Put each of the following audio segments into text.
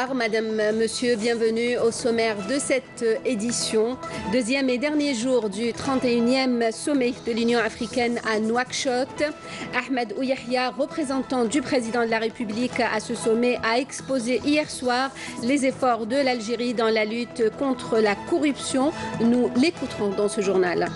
Bonsoir, Madame, Monsieur, bienvenue au sommaire de cette édition. Deuxième et dernier jour du 31e sommet de l'Union africaine à Nouakchott. Ahmed Ouyahia, représentant du président de la République à ce sommet, a exposé hier soir les efforts de l'Algérie dans la lutte contre la corruption. Nous l'écouterons dans ce journal.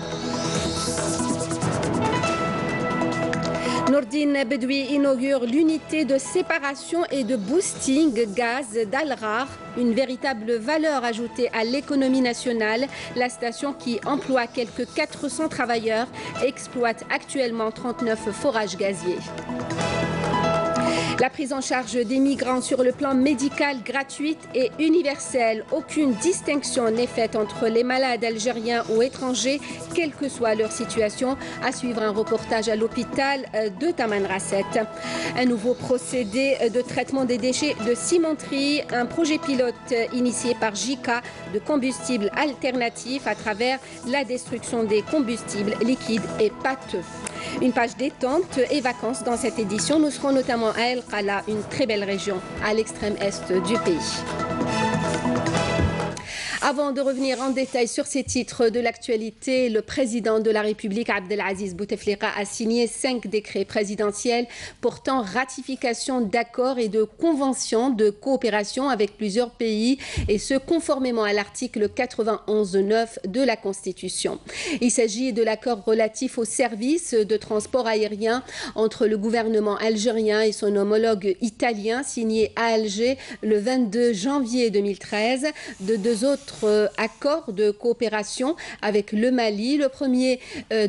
Nourdine Bedoui inaugure l'unité de séparation et de boosting gaz d'Al-Rar, une véritable valeur ajoutée à l'économie nationale. La station, qui emploie quelques 400 travailleurs, exploite actuellement 39 forages gaziers. La prise en charge des migrants sur le plan médical gratuite et universelle. Aucune distinction n'est faite entre les malades algériens ou étrangers, quelle que soit leur situation. À suivre un reportage à l'hôpital de Tamanrasset. Un nouveau procédé de traitement des déchets de cimenterie. Un projet pilote initié par JICA de combustibles alternatifs à travers la destruction des combustibles liquides et pâteux. Une page détente et vacances dans cette édition. Nous serons notamment à El Qala, une très belle région à l'extrême est du pays. Avant de revenir en détail sur ces titres de l'actualité, le président de la République, Abdelaziz Bouteflika, a signé 5 décrets présidentiels portant ratification d'accords et de conventions de coopération avec plusieurs pays, et ce conformément à l'article 91.9 de la Constitution. Il s'agit de l'accord relatif aux services de transport aérien entre le gouvernement algérien et son homologue italien, signé à Alger le 22 janvier 2013, de 2 autres accords de coopération avec le Mali, le premier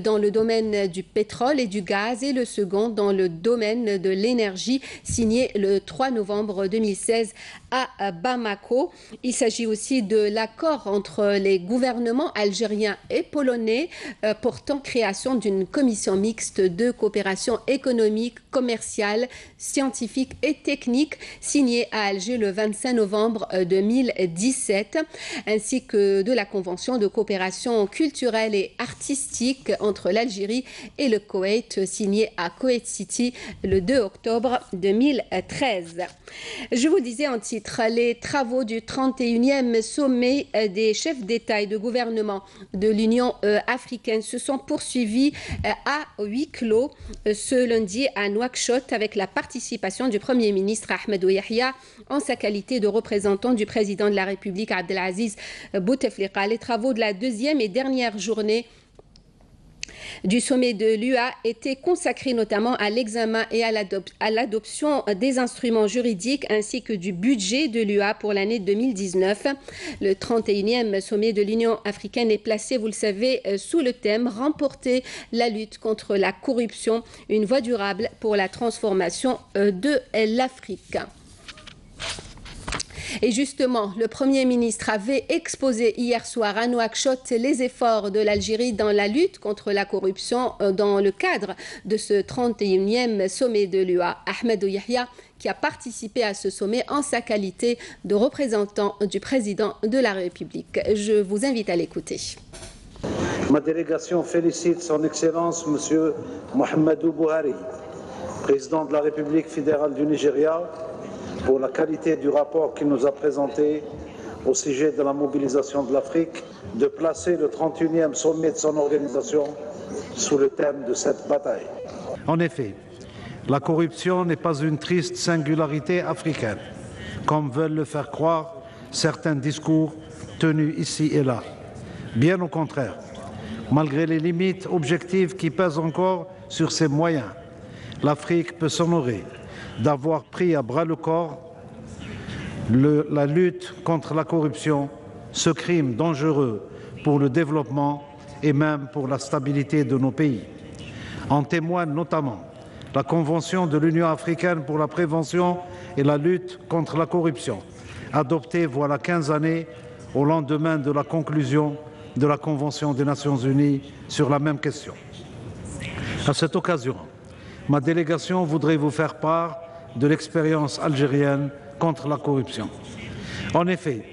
dans le domaine du pétrole et du gaz et le second dans le domaine de l'énergie, signé le 3 novembre 2016 à Bamako. Il s'agit aussi de l'accord entre les gouvernements algériens et polonais portant création d'une commission mixte de coopération économique, commerciale, scientifique et technique, signé à Alger le 25 novembre 2017, ainsi que de la convention de coopération culturelle et artistique entre l'Algérie et le Koweït, signée à Koweït City le 2 octobre 2013. Je vous disais en titre, les travaux du 31e sommet des chefs d'État et de gouvernement de l'Union africaine se sont poursuivis à huis clos ce lundi à Nouakchott, avec la participation du Premier ministre Ahmed Ouyahia en sa qualité de représentant du président de la République Abdelaziz Bouteflika. Les travaux de la deuxième et dernière journée du sommet de l'UA étaient consacrés notamment à l'examen et à l'adoption des instruments juridiques ainsi que du budget de l'UA pour l'année 2019. Le 31e sommet de l'Union africaine est placé, vous le savez, sous le thème « Remporter la lutte contre la corruption, une voie durable pour la transformation de l'Afrique ». Et justement, le Premier ministre avait exposé hier soir à Nouakchott les efforts de l'Algérie dans la lutte contre la corruption dans le cadre de ce 31e sommet de l'UA. Ahmed Ouyahia, qui a participé à ce sommet en sa qualité de représentant du président de la République. Je vous invite à l'écouter. Ma délégation félicite son Excellence M. Mohamedou Buhari, président de la République fédérale du Nigeria, pour la qualité du rapport qu'il nous a présenté au sujet de la mobilisation de l'Afrique, de placer le 31e sommet de son organisation sous le thème de cette bataille. En effet, la corruption n'est pas une triste singularité africaine, comme veulent le faire croire certains discours tenus ici et là. Bien au contraire, malgré les limites objectives qui pèsent encore sur ses moyens, l'Afrique peut s'honorer d'avoir pris à bras-le-corps la lutte contre la corruption, ce crime dangereux pour le développement et même pour la stabilité de nos pays. En témoigne notamment la Convention de l'Union africaine pour la prévention et la lutte contre la corruption, adoptée voilà 15 années au lendemain de la conclusion de la Convention des Nations unies sur la même question. À cette occasion, ma délégation voudrait vous faire part de l'expérience algérienne contre la corruption. En effet,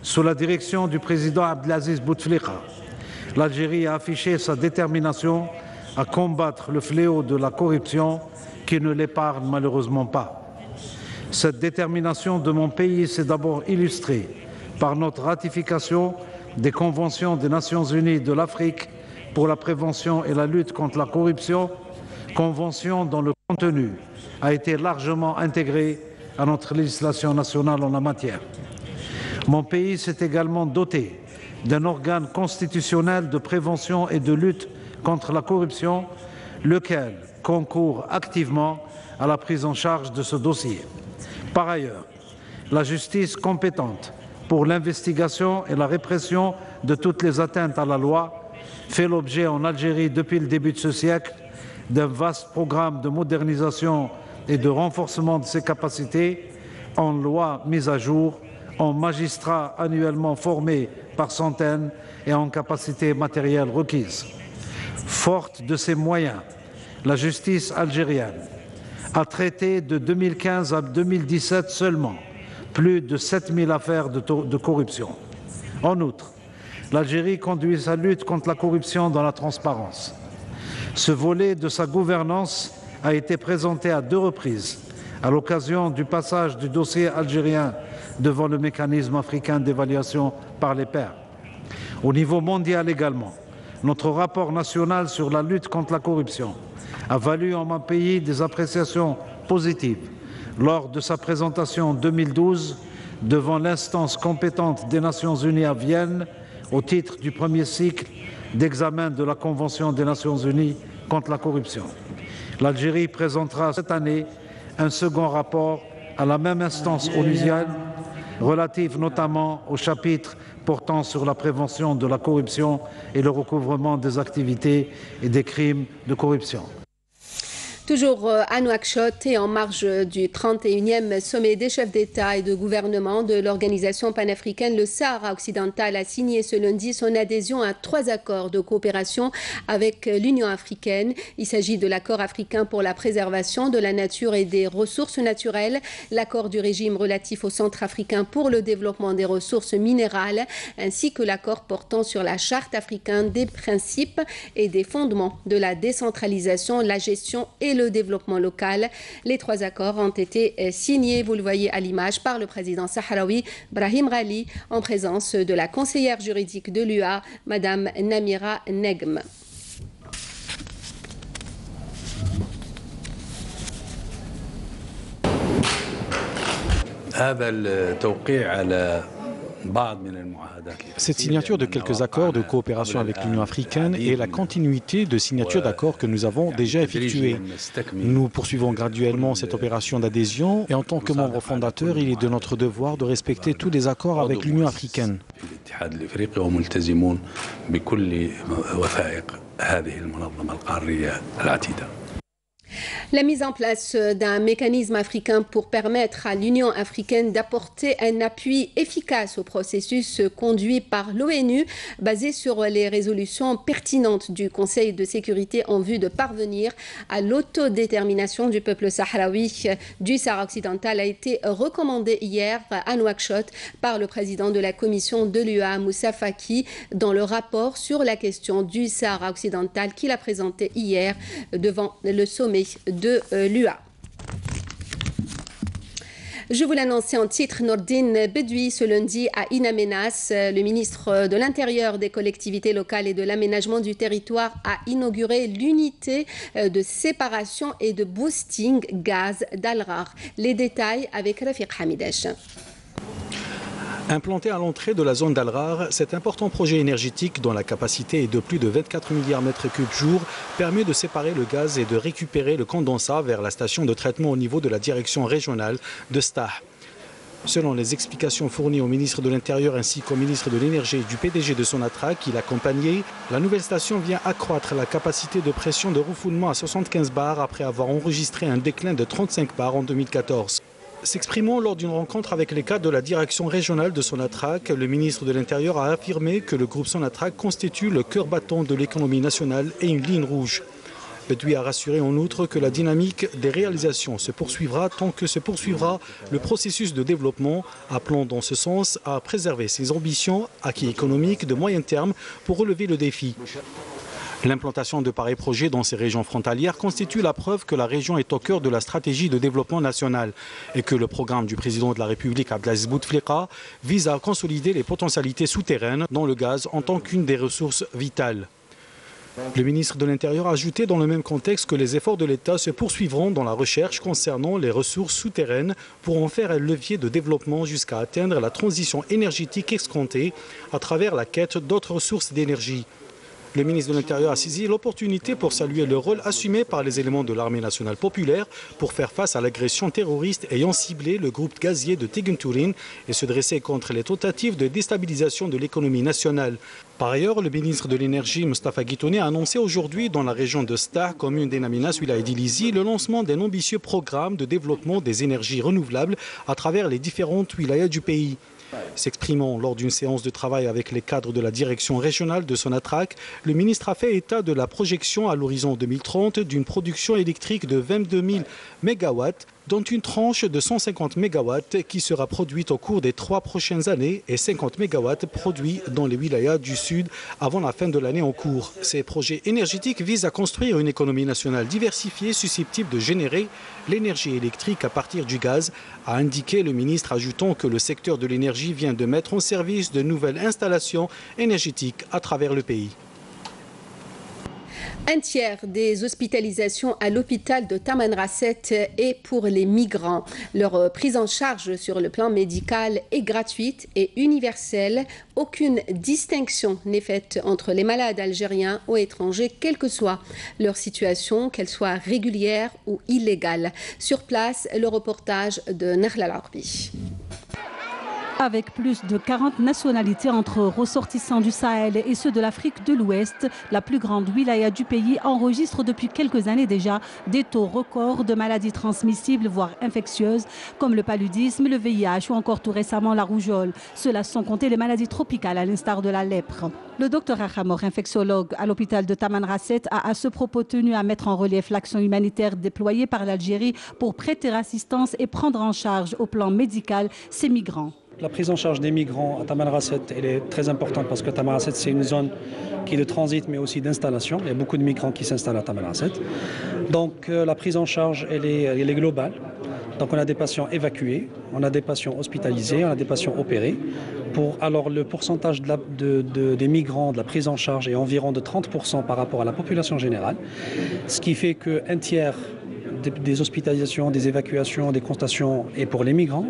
sous la direction du président Abdelaziz Bouteflika, l'Algérie a affiché sa détermination à combattre le fléau de la corruption qui ne l'épargne malheureusement pas. Cette détermination de mon pays s'est d'abord illustrée par notre ratification des conventions des Nations Unies de l'Afrique pour la prévention et la lutte contre la corruption, convention dont le contenu a été largement intégré à notre législation nationale en la matière. Mon pays s'est également doté d'un organe constitutionnel de prévention et de lutte contre la corruption, lequel concourt activement à la prise en charge de ce dossier. Par ailleurs, la justice compétente pour l'investigation et la répression de toutes les atteintes à la loi fait l'objet en Algérie depuis le début de ce siècle d'un vaste programme de modernisation et de renforcement de ses capacités en lois mises à jour, en magistrats annuellement formés par centaines et en capacités matérielles requises. Forte de ces moyens, la justice algérienne a traité de 2015 à 2017 seulement plus de 7000 affaires de corruption. En outre, l'Algérie conduit sa lutte contre la corruption dans la transparence. Ce volet de sa gouvernance a été présenté à 2 reprises à l'occasion du passage du dossier algérien devant le mécanisme africain d'évaluation par les pairs. Au niveau mondial également, notre rapport national sur la lutte contre la corruption a valu en mon pays des appréciations positives lors de sa présentation en 2012 devant l'instance compétente des Nations Unies à Vienne au titre du premier cycle d'examen de la Convention des Nations Unies contre la corruption. L'Algérie présentera cette année un second rapport à la même instance onusienne relatif notamment au chapitre portant sur la prévention de la corruption et le recouvrement des activités et des crimes de corruption. Toujours à Nouakchott et en marge du 31e sommet des chefs d'État et de gouvernement de l'organisation panafricaine, le Sahara occidental a signé ce lundi son adhésion à 3 accords de coopération avec l'Union africaine. Il s'agit de l'accord africain pour la préservation de la nature et des ressources naturelles, l'accord du régime relatif au centre africain pour le développement des ressources minérales, ainsi que l'accord portant sur la charte africaine des principes et des fondements de la décentralisation, la gestion et le développement local. Les 3 accords ont été signés, vous le voyez à l'image, par le président sahraoui Brahim Ghali en présence de la conseillère juridique de l'UA, Madame Namira Negm. Cette signature de quelques accords de coopération avec l'Union africaine est la continuité de signatures d'accords que nous avons déjà effectués. Nous poursuivons graduellement cette opération d'adhésion et en tant que membre fondateur, il est de notre devoir de respecter tous les accords avec l'Union africaine. La mise en place d'un mécanisme africain pour permettre à l'Union africaine d'apporter un appui efficace au processus conduit par l'ONU, basé sur les résolutions pertinentes du Conseil de sécurité en vue de parvenir à l'autodétermination du peuple sahraoui du Sahara occidental, a été recommandé hier à Nouakchott par le président de la commission de l'UA, Moussa Faki, dans le rapport sur la question du Sahara occidental qu'il a présenté hier devant le sommet de l'UA. Je vous l'annonçais en titre, Nordine Bedoui ce lundi à In Amenas, le ministre de l'Intérieur, des collectivités locales et de l'aménagement du territoire a inauguré l'unité de séparation et de boosting gaz d'Al-Ghar. Les détails avec Rafiq Hamidesh. Implanté à l'entrée de la zone d'Al-Ghar, cet important projet énergétique dont la capacité est de plus de 24 milliards mètres cubes jour permet de séparer le gaz et de récupérer le condensat vers la station de traitement au niveau de la direction régionale de Stah. Selon les explications fournies au ministre de l'Intérieur ainsi qu'au ministre de l'Énergie et du PDG de Sonatrach qui l'accompagnait, la nouvelle station vient accroître la capacité de pression de refoulement à 75 bars après avoir enregistré un déclin de 35 bars en 2014. S'exprimant lors d'une rencontre avec les cadres de la direction régionale de Sonatrach, le ministre de l'Intérieur a affirmé que le groupe Sonatrach constitue le cœur battant de l'économie nationale et une ligne rouge. Bedoui a rassuré en outre que la dynamique des réalisations se poursuivra tant que se poursuivra le processus de développement, appelant dans ce sens à préserver ses ambitions, acquis économiques de moyen terme pour relever le défi. L'implantation de pareils projets dans ces régions frontalières constitue la preuve que la région est au cœur de la stratégie de développement national et que le programme du président de la République Abdelaziz Bouteflika vise à consolider les potentialités souterraines dans le gaz en tant qu'une des ressources vitales. Le ministre de l'Intérieur a ajouté dans le même contexte que les efforts de l'État se poursuivront dans la recherche concernant les ressources souterraines pour en faire un levier de développement jusqu'à atteindre la transition énergétique escomptée à travers la quête d'autres sources d'énergie. Le ministre de l'Intérieur a saisi l'opportunité pour saluer le rôle assumé par les éléments de l'armée nationale populaire pour faire face à l'agression terroriste ayant ciblé le groupe gazier de Teguntourin et se dresser contre les tentatives de déstabilisation de l'économie nationale. Par ailleurs, le ministre de l'Énergie, Moustapha Guitouni, a annoncé aujourd'hui dans la région de Sta, commune d'Enaminas, Wilaya d'Ilizi, le lancement d'un ambitieux programme de développement des énergies renouvelables à travers les différentes wilayas du pays. S'exprimant lors d'une séance de travail avec les cadres de la direction régionale de Sonatrach, le ministre a fait état de la projection à l'horizon 2030 d'une production électrique de 22 000 MW, dont une tranche de 150 MW qui sera produite au cours des 3 prochaines années et 50 MW produits dans les wilayas du Sud avant la fin de l'année en cours. Ces projets énergétiques visent à construire une économie nationale diversifiée susceptible de générer l'énergie électrique à partir du gaz, a indiqué le ministre, ajoutant que le secteur de l'énergie vient de mettre en service de nouvelles installations énergétiques à travers le pays. Un tiers des hospitalisations à l'hôpital de Tamanrasset est pour les migrants. Leur prise en charge sur le plan médical est gratuite et universelle. Aucune distinction n'est faite entre les malades algériens ou étrangers, quelle que soit leur situation, qu'elle soit régulière ou illégale. Sur place, le reportage de Nahla Larbi. Avec plus de 40 nationalités entre ressortissants du Sahel et ceux de l'Afrique de l'Ouest, la plus grande wilaya du pays enregistre depuis quelques années déjà des taux records de maladies transmissibles, voire infectieuses, comme le paludisme, le VIH ou encore tout récemment la rougeole. Cela sans compter les maladies tropicales à l'instar de la lèpre. Le docteur Akhamor, infectiologue à l'hôpital de Tamanrasset, a à ce propos tenu à mettre en relief l'action humanitaire déployée par l'Algérie pour prêter assistance et prendre en charge au plan médical ces migrants. La prise en charge des migrants à Tamanrasset, elle est très importante parce que Tamanrasset, c'est une zone qui est de transit mais aussi d'installation. Il y a beaucoup de migrants qui s'installent à Tamanrasset. Donc la prise en charge, elle est globale. Donc on a des patients évacués, on a des patients hospitalisés, on a des patients opérés. Alors le pourcentage des migrants, de la prise en charge est environ de 30% par rapport à la population générale. Ce qui fait qu'un tiers des hospitalisations, des évacuations, des constatations est pour les migrants.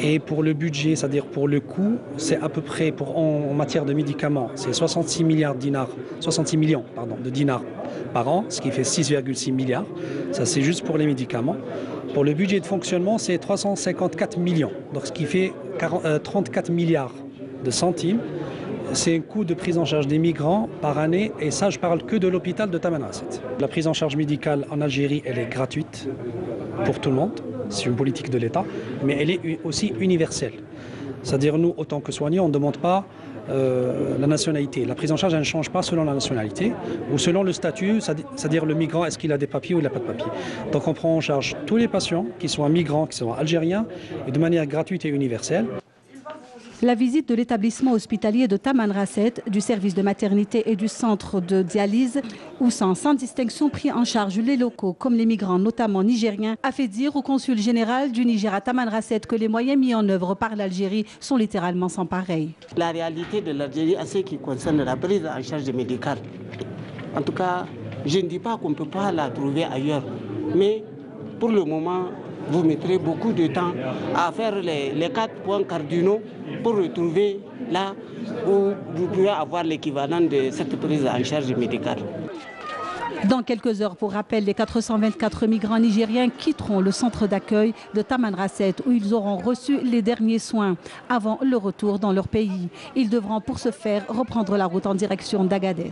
Et pour le budget, c'est-à-dire pour le coût, c'est à peu près, en matière de médicaments, c'est 66 millions de dinars par an, ce qui fait 6,6 milliards. Ça, c'est juste pour les médicaments. Pour le budget de fonctionnement, c'est 354 millions, donc ce qui fait 34 milliards de centimes. C'est un coût de prise en charge des migrants par année, et ça, je parle que de l'hôpital de Tamanrasset. La prise en charge médicale en Algérie, elle est gratuite pour tout le monde. C'est une politique de l'État, mais elle est aussi universelle. C'est-à-dire, nous, autant que soignants, on ne demande pas la nationalité. La prise en charge, elle ne change pas selon la nationalité ou selon le statut, c'est-à-dire le migrant, est-ce qu'il a des papiers ou il n'a pas de papiers. Donc on prend en charge tous les patients, qu'ils soient migrants, qu'ils soient algériens, et de manière gratuite et universelle. La visite de l'établissement hospitalier de Tamanrasset, du service de maternité et du centre de dialyse, où sont sans distinction pris en charge les locaux comme les migrants, notamment nigériens, a fait dire au consul général du Niger à Tamanrasset que les moyens mis en œuvre par l'Algérie sont littéralement sans pareil. La réalité de l'Algérie à ce qui concerne la prise en charge médicale, en tout cas, je ne dis pas qu'on ne peut pas la trouver ailleurs, mais pour le moment, vous mettrez beaucoup de temps à faire les 4 points cardinaux pour retrouver là où vous pouvez avoir l'équivalent de cette prise en charge médicale. Dans quelques heures, pour rappel, les 424 migrants nigériens quitteront le centre d'accueil de Tamanrasset où ils auront reçu les derniers soins avant le retour dans leur pays. Ils devront pour ce faire reprendre la route en direction d'Agadez.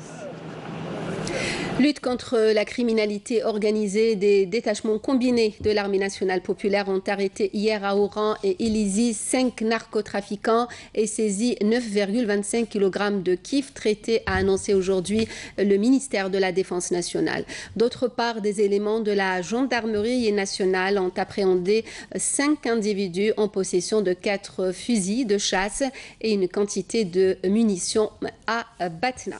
Lutte contre la criminalité organisée, des détachements combinés de l'armée nationale populaire ont arrêté hier à Oran et Ilizi 5 narcotrafiquants et saisi 9,25 kg de kif traités, a annoncé aujourd'hui le ministère de la Défense nationale. D'autre part, des éléments de la gendarmerie nationale ont appréhendé 5 individus en possession de 4 fusils de chasse et une quantité de munitions à Batna.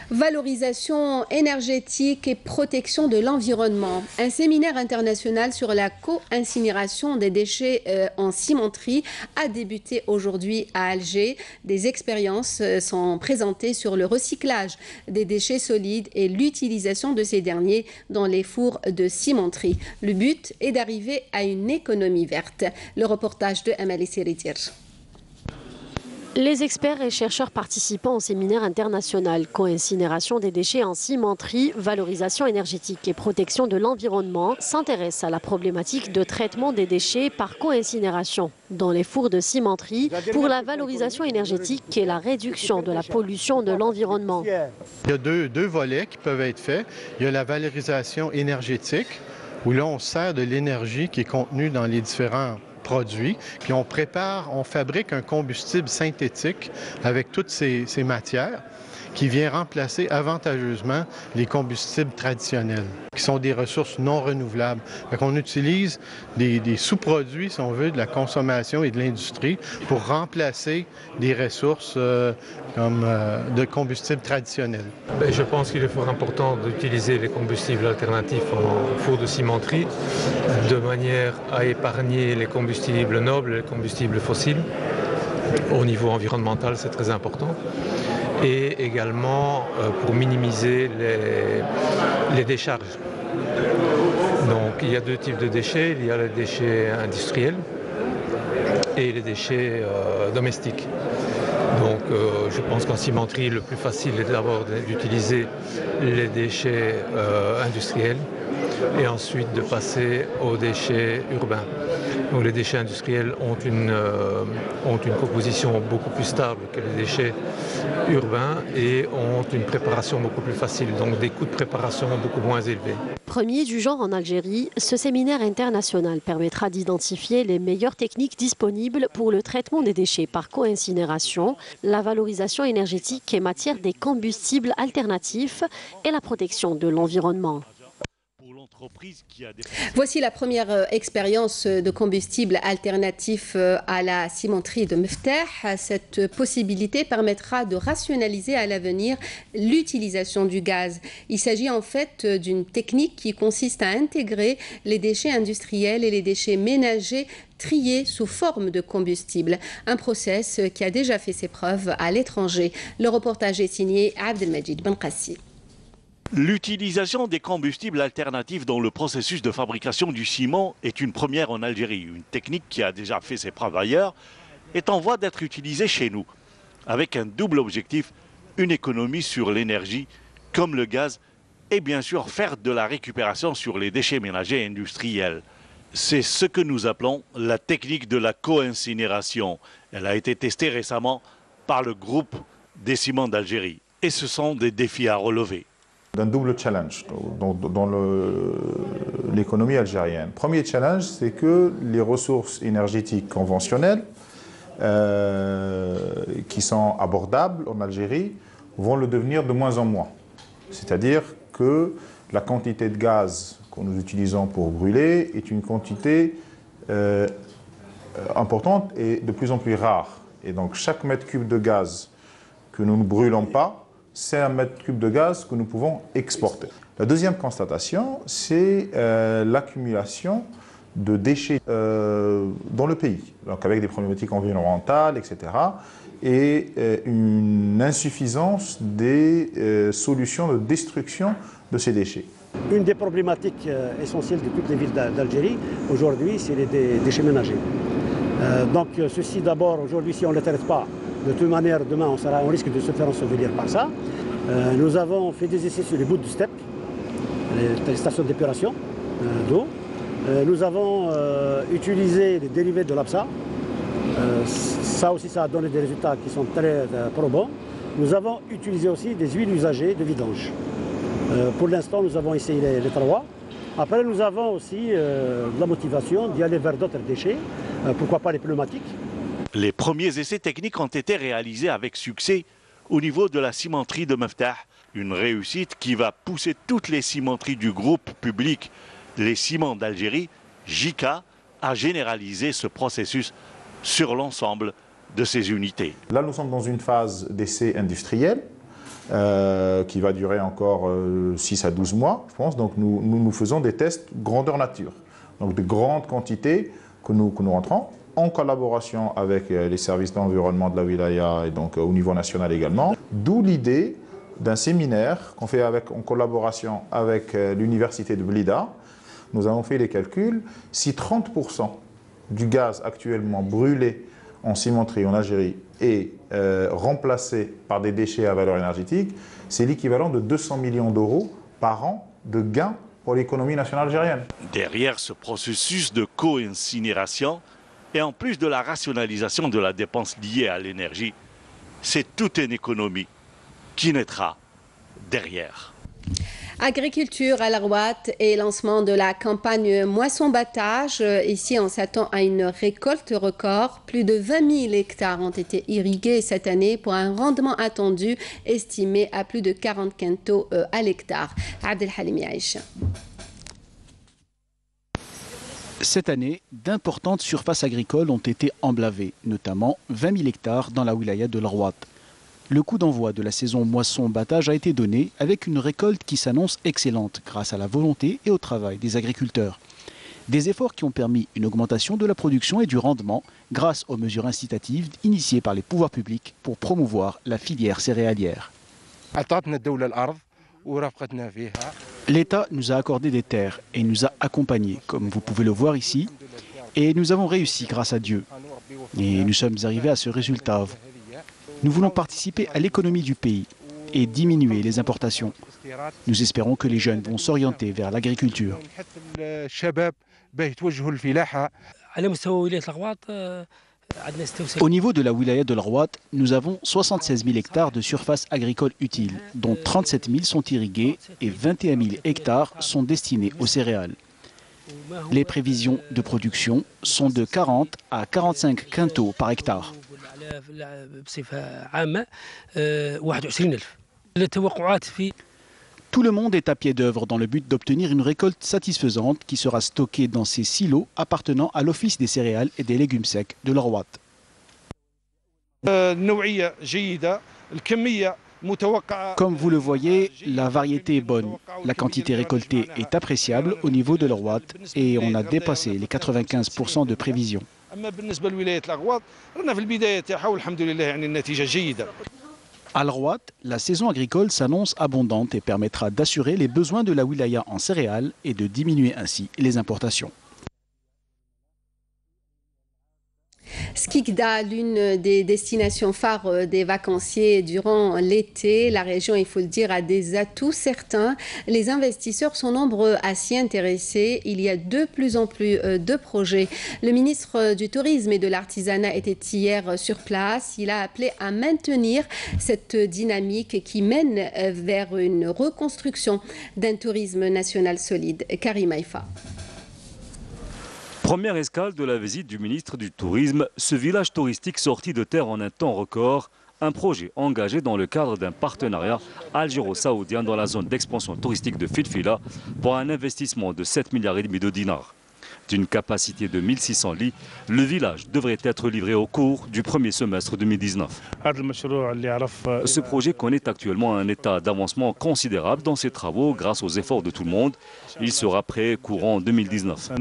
Valorisation énergétique et protection de l'environnement. Un séminaire international sur la co-incinération des déchets en cimenterie a débuté aujourd'hui à Alger. Des expériences sont présentées sur le recyclage des déchets solides et l'utilisation de ces derniers dans les fours de cimenterie. Le but est d'arriver à une économie verte. Le reportage de Amali Siritir. Les experts et chercheurs participant au séminaire international co-incinération des déchets en cimenterie, valorisation énergétique et protection de l'environnement s'intéressent à la problématique de traitement des déchets par co-incinération dans les fours de cimenterie pour la valorisation énergétique et la réduction de la pollution de l'environnement. Il y a deux volets qui peuvent être faits. Il y a la valorisation énergétique où là on sert de l'énergie qui est contenue dans les différents produits, puis on fabrique un combustible synthétique avec toutes ces matières qui vient remplacer avantageusement les combustibles traditionnels, qui sont des ressources non renouvelables. On utilise des sous-produits, si on veut, de la consommation et de l'industrie pour remplacer des ressources comme de combustibles traditionnels. Je pense qu'il est fort important d'utiliser les combustibles alternatifs en four de cimenterie de manière à épargner les combustibles nobles et les combustibles fossiles. Au niveau environnemental, c'est très important. Et également pour minimiser les décharges. Donc il y a deux types de déchets, il y a les déchets industriels et les déchets domestiques. Donc je pense qu'en cimenterie, le plus facile est d'abord d'utiliser les déchets industriels et ensuite de passer aux déchets urbains. Donc les déchets industriels ont une composition beaucoup plus stable que les déchets urbains et ont une préparation beaucoup plus facile, donc des coûts de préparation beaucoup moins élevés. Premier du genre en Algérie, ce séminaire international permettra d'identifier les meilleures techniques disponibles pour le traitement des déchets par co-incinération, la valorisation énergétique et matière des combustibles alternatifs et la protection de l'environnement. Voici la première expérience de combustible alternatif à la cimenterie de Meftah. Cette possibilité permettra de rationaliser à l'avenir l'utilisation du gaz. Il s'agit en fait d'une technique qui consiste à intégrer les déchets industriels et les déchets ménagers triés sous forme de combustible. Un process qui a déjà fait ses preuves à l'étranger. Le reportage est signé Abdelmajid Benqassi. L'utilisation des combustibles alternatifs dans le processus de fabrication du ciment est une première en Algérie. Une technique qui a déjà fait ses preuves ailleurs est en voie d'être utilisée chez nous, avec un double objectif, une économie sur l'énergie comme le gaz et bien sûr faire de la récupération sur les déchets ménagers industriels. C'est ce que nous appelons la technique de la co-incinération. Elle a été testée récemment par le groupe des ciments d'Algérie et ce sont des défis à relever. D'un double challenge dans l'économie algérienne. Premier challenge, c'est que les ressources énergétiques conventionnelles qui sont abordables en Algérie vont le devenir de moins en moins. C'est-à-dire que la quantité de gaz que nous utilisons pour brûler est une quantité importante et de plus en plus rare. Et donc chaque mètre cube de gaz que nous ne brûlons pas, c'est un mètre cube de gaz que nous pouvons exporter. La deuxième constatation, c'est l'accumulation de déchets dans le pays, donc avec des problématiques environnementales, etc., et une insuffisance des solutions de destruction de ces déchets. Une des problématiques essentielles de toutes les villes d'Algérie, aujourd'hui, c'est les déchets ménagers. Donc ceci d'abord, aujourd'hui, si on ne les traite pas, de toute manière, demain, on risque de se faire ensevelir par ça. Nous avons fait des essais sur les bouts de steppe, les stations d'épuration d'eau. Nous avons utilisé les dérivés de l'APSA. Ça aussi, ça a donné des résultats qui sont très probants. Nous avons utilisé aussi des huiles usagées de vidange. Pour l'instant, nous avons essayé les trois. Après, nous avons aussi de la motivation d'y aller vers d'autres déchets, pourquoi pas les pneumatiques. Les premiers essais techniques ont été réalisés avec succès au niveau de la cimenterie de Meftah. Une réussite qui va pousser toutes les cimenteries du groupe public, les ciments d'Algérie, JICA, à généraliser ce processus sur l'ensemble de ces unités. Là, nous sommes dans une phase d'essai industriel qui va durer encore 6 à 12 mois, je pense. Donc nous faisons des tests grandeur nature, donc de grandes quantités que nous rentrons en collaboration avec les services d'environnement de la wilaya et donc au niveau national également. D'où l'idée d'un séminaire qu'on fait en collaboration avec l'université de Blida. Nous avons fait les calculs. Si 30% du gaz actuellement brûlé en cimenterie en Algérie est remplacé par des déchets à valeur énergétique, c'est l'équivalent de 200 millions d'euros par an de gains pour l'économie nationale algérienne. Derrière ce processus de co-incinération, et en plus de la rationalisation de la dépense liée à l'énergie, c'est toute une économie qui naîtra derrière. Agriculture à l'Arwat et lancement de la campagne moisson-battage. Ici, on s'attend à une récolte record. Plus de 20 000 hectares ont été irrigués cette année pour un rendement attendu estimé à plus de 40 quintaux à l'hectare. Abdelhalim Yaïcha. Cette année, d'importantes surfaces agricoles ont été emblavées, notamment 20 000 hectares dans la wilaya de l'Arwat. Le coup d'envoi de la saison moisson-battage a été donné avec une récolte qui s'annonce excellente grâce à la volonté et au travail des agriculteurs. Des efforts qui ont permis une augmentation de la production et du rendement grâce aux mesures incitatives initiées par les pouvoirs publics pour promouvoir la filière céréalière. L'État nous a accordé des terres et nous a accompagnés, comme vous pouvez le voir ici, et nous avons réussi grâce à Dieu. Et nous sommes arrivés à ce résultat. Nous voulons participer à l'économie du pays et diminuer les importations. Nous espérons que les jeunes vont s'orienter vers l'agriculture. Au niveau de la wilaya de l'Arwat, nous avons 76 000 hectares de surface agricole utile, dont 37 000 sont irrigués et 21 000 hectares sont destinés aux céréales. Les prévisions de production sont de 40 à 45 quintaux par hectare. Tout le monde est à pied d'œuvre dans le but d'obtenir une récolte satisfaisante qui sera stockée dans ces silos appartenant à l'Office des céréales et des légumes secs de l'Arwat. Comme vous le voyez, la variété est bonne. La quantité récoltée est appréciable au niveau de l'Arwat et on a dépassé les 95% de prévisions. À l'Arwat, la saison agricole s'annonce abondante et permettra d'assurer les besoins de la wilaya en céréales et de diminuer ainsi les importations. Skikda, l'une des destinations phares des vacanciers durant l'été. La région, il faut le dire, a des atouts certains. Les investisseurs sont nombreux à s'y intéresser. Il y a de plus en plus de projets. Le ministre du Tourisme et de l'Artisanat était hier sur place. Il a appelé à maintenir cette dynamique qui mène vers une reconstruction d'un tourisme national solide. Karim Haïfa. Première escale de la visite du ministre du Tourisme, ce village touristique sorti de terre en un temps record, un projet engagé dans le cadre d'un partenariat algéro-saoudien dans la zone d'expansion touristique de Filfila pour un investissement de 7,5 milliards de dinars. D'une capacité de 1600 lits, le village devrait être livré au cours du premier semestre 2019. Ce projet connaît actuellement un état d'avancement considérable dans ses travaux grâce aux efforts de tout le monde. Il sera prêt courant 2019.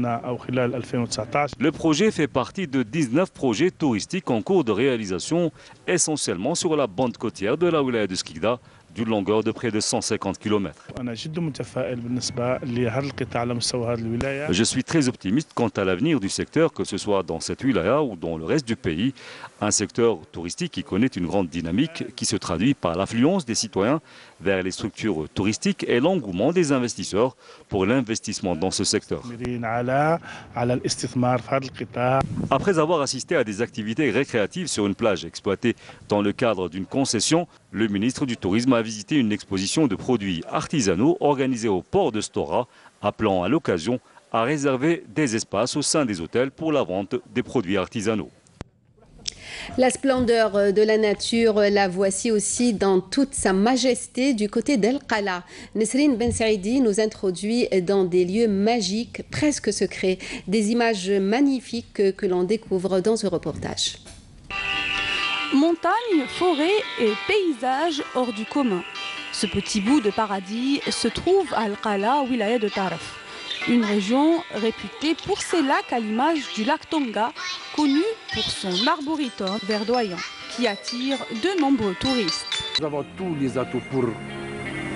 Le projet fait partie de 19 projets touristiques en cours de réalisation, essentiellement sur la bande côtière de la wilaya de Skikda, d'une longueur de près de 150 km. Je suis très optimiste quant à l'avenir du secteur, que ce soit dans cette wilaya ou dans le reste du pays. Un secteur touristique qui connaît une grande dynamique qui se traduit par l'affluence des citoyens vers les structures touristiques et l'engouement des investisseurs pour l'investissement dans ce secteur. Après avoir assisté à des activités récréatives sur une plage exploitée dans le cadre d'une concession, le ministre du Tourisme a visité une exposition de produits artisanaux organisée au port de Stora, appelant à l'occasion à réserver des espaces au sein des hôtels pour la vente des produits artisanaux. La splendeur de la nature, la voici aussi dans toute sa majesté du côté d'El Qala. Nesrine Ben Saïdi nous introduit dans des lieux magiques, presque secrets, des images magnifiques que l'on découvre dans ce reportage. Montagnes, forêts et paysages hors du commun. Ce petit bout de paradis se trouve à Al-Qala, wilaya de Taraf. Une région réputée pour ses lacs à l'image du lac Tonga, connu pour son arboretum verdoyant, qui attire de nombreux touristes. Nous avons tous les atouts pour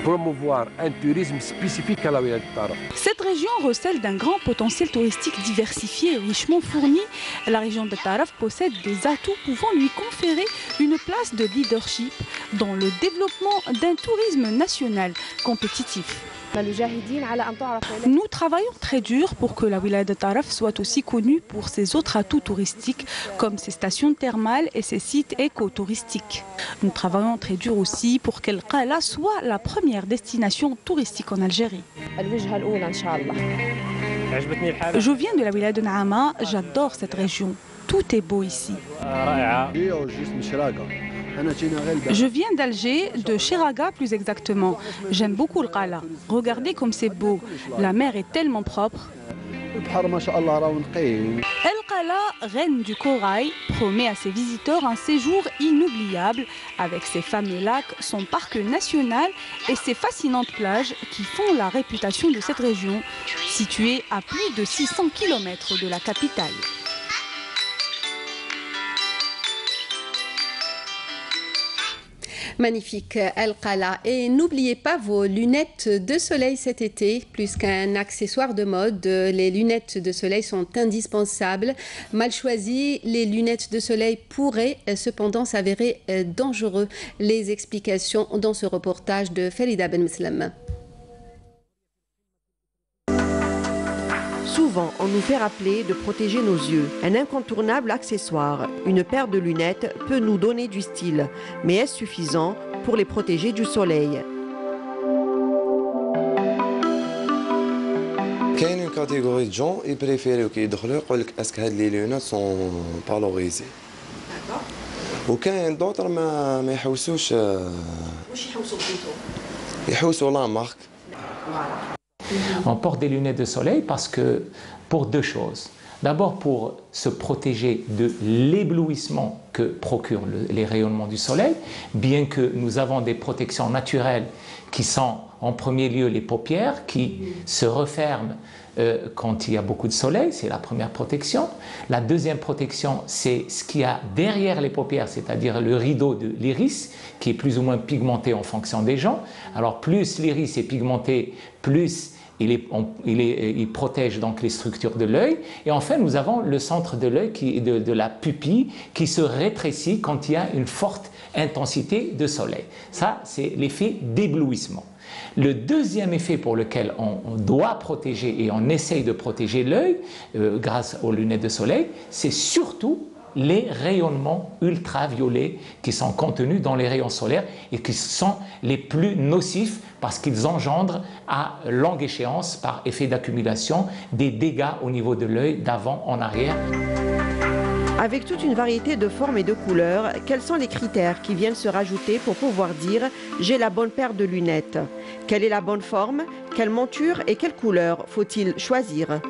promouvoir un tourisme spécifique à la wilaya de Taraf. Cette région recèle d'un grand potentiel touristique diversifié et richement fourni. La région de Taraf possède des atouts pouvant lui conférer une place de leadership dans le développement d'un tourisme national compétitif. Nous travaillons très dur pour que la wilaya de Taraf soit aussi connue pour ses autres atouts touristiques comme ses stations thermales et ses sites éco-touristiques. Nous travaillons très dur aussi pour qu'Al-Qala soit la première destination touristique en Algérie. Je viens de la wilaya de Naama, j'adore cette région. Tout est beau ici. Je viens d'Alger, de Chiraga plus exactement. J'aime beaucoup Al-Qala. Regardez comme c'est beau. La mer est tellement propre. Al-Qala, reine du corail, promet à ses visiteurs un séjour inoubliable avec ses fameux lacs, son parc national et ses fascinantes plages qui font la réputation de cette région, située à plus de 600 km de la capitale. Magnifique Al-Qala. Et n'oubliez pas vos lunettes de soleil cet été. Plus qu'un accessoire de mode, les lunettes de soleil sont indispensables. Mal choisies, les lunettes de soleil pourraient cependant s'avérer dangereux. Les explications dans ce reportage de Farida Ben Meslam. Souvent, on nous fait rappeler de protéger nos yeux. Un incontournable accessoire, une paire de lunettes, peut nous donner du style. Mais est-ce suffisant pour les protéger du soleil? Il y a une catégorie de gens qui préfèrent qu'ils disent que les lunettes sont valorisées. D'accord. Et d'autres ne يحوسوش يحوسوا la marque. On porte des lunettes de soleil pour deux choses. D'abord pour se protéger de l'éblouissement que procurent les rayonnements du soleil, bien que nous avons des protections naturelles qui sont en premier lieu les paupières qui se referment quand il y a beaucoup de soleil, c'est la première protection. La deuxième protection, c'est ce qu'il y a derrière les paupières, c'est-à-dire le rideau de l'iris, qui est plus ou moins pigmenté en fonction des gens. Alors plus l'iris est pigmenté, plus il protège donc les structures de l'œil. Et enfin, nous avons le centre de l'œil, de la pupille, qui se rétrécit quand il y a une forte intensité de soleil. Ça, c'est l'effet d'éblouissement. Le deuxième effet pour lequel on doit protéger et on essaye de protéger l'œil grâce aux lunettes de soleil, c'est surtout les rayonnements ultraviolets qui sont contenus dans les rayons solaires et qui sont les plus nocifs parce qu'ils engendrent à longue échéance, par effet d'accumulation, des dégâts au niveau de l'œil d'avant en arrière. Avec toute une variété de formes et de couleurs, quels sont les critères qui viennent se rajouter pour pouvoir dire « j'ai la bonne paire de lunettes ». Quelle est la bonne forme? Quelle monture et quelle couleur faut-il choisir?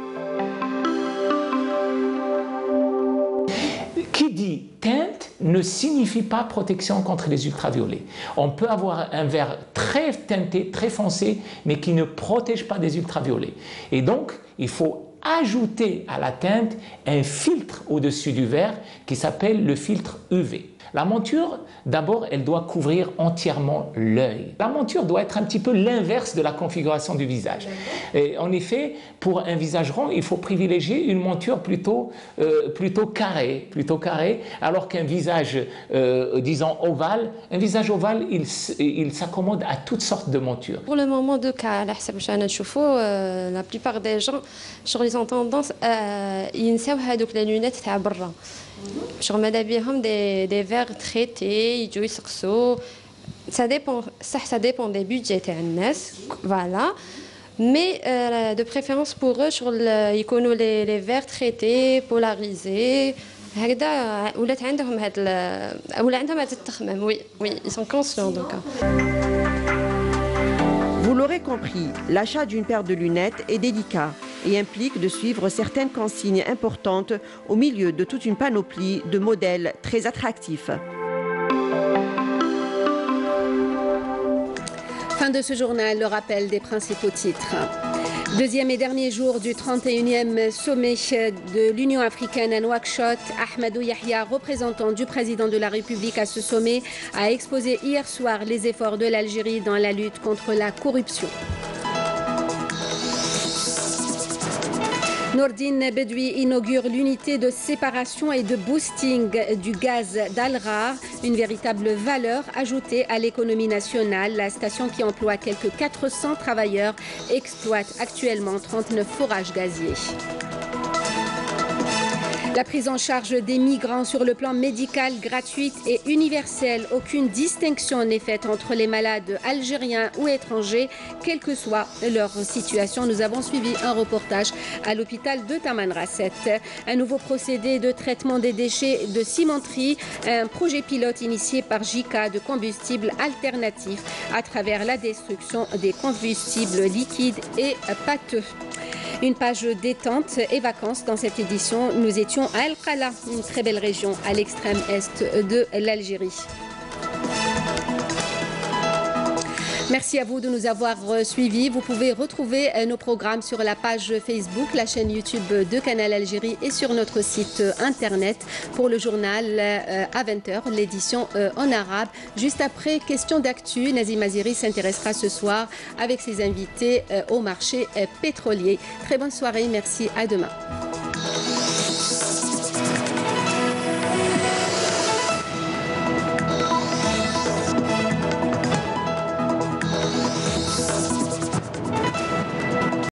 Qui dit teinte ne signifie pas protection contre les ultraviolets. On peut avoir un verre très teinté, très foncé, mais qui ne protège pas des ultraviolets. Et donc, il faut ajouter à la teinte un filtre au-dessus du verre qui s'appelle le filtre UV. La monture, d'abord, elle doit couvrir entièrement l'œil. La monture doit être un petit peu l'inverse de la configuration du visage. Et en effet, pour un visage rond, il faut privilégier une monture plutôt carrée, alors qu'un visage, disons, ovale, un visage ovale, il s'accommode à toutes sortes de montures. Pour le moment, la plupart des gens, ils ont tendance à les lunettes à برا. Sur des verres traités, ça dépend des budgets voilà. Mais de préférence pour eux, les verres traités, polarisés. Oui, ils sont conscients donc. Vous l'aurez compris, l'achat d'une paire de lunettes est délicat et implique de suivre certaines consignes importantes au milieu de toute une panoplie de modèles très attractifs. Fin de ce journal, le rappel des principaux titres. Deuxième et dernier jour du 31e sommet de l'Union africaine à Nouakchott, Ahmadou Yahya, représentant du président de la République à ce sommet, a exposé hier soir les efforts de l'Algérie dans la lutte contre la corruption. Nourdine Bedoui inaugure l'unité de séparation et de boosting du gaz d'Al-Rar, une véritable valeur ajoutée à l'économie nationale. La station qui emploie quelques 400 travailleurs exploite actuellement 39 forages gaziers. La prise en charge des migrants sur le plan médical gratuite et universelle. Aucune distinction n'est faite entre les malades algériens ou étrangers, quelle que soit leur situation. Nous avons suivi un reportage à l'hôpital de Tamanrasset. Un nouveau procédé de traitement des déchets de cimenterie, un projet pilote initié par JICA de combustibles alternatifs à travers la destruction des combustibles liquides et pâteux. Une page détente et vacances dans cette édition. Nous étions à El Khala, une très belle région à l'extrême est de l'Algérie. Merci à vous de nous avoir suivis. Vous pouvez retrouver nos programmes sur la page Facebook, la chaîne YouTube de Canal Algérie et sur notre site internet pour le journal à 20h, l'édition en arabe. Juste après, question d'actu, Nazim Aziri s'intéressera ce soir avec ses invités au marché pétrolier. Très bonne soirée, merci, à demain.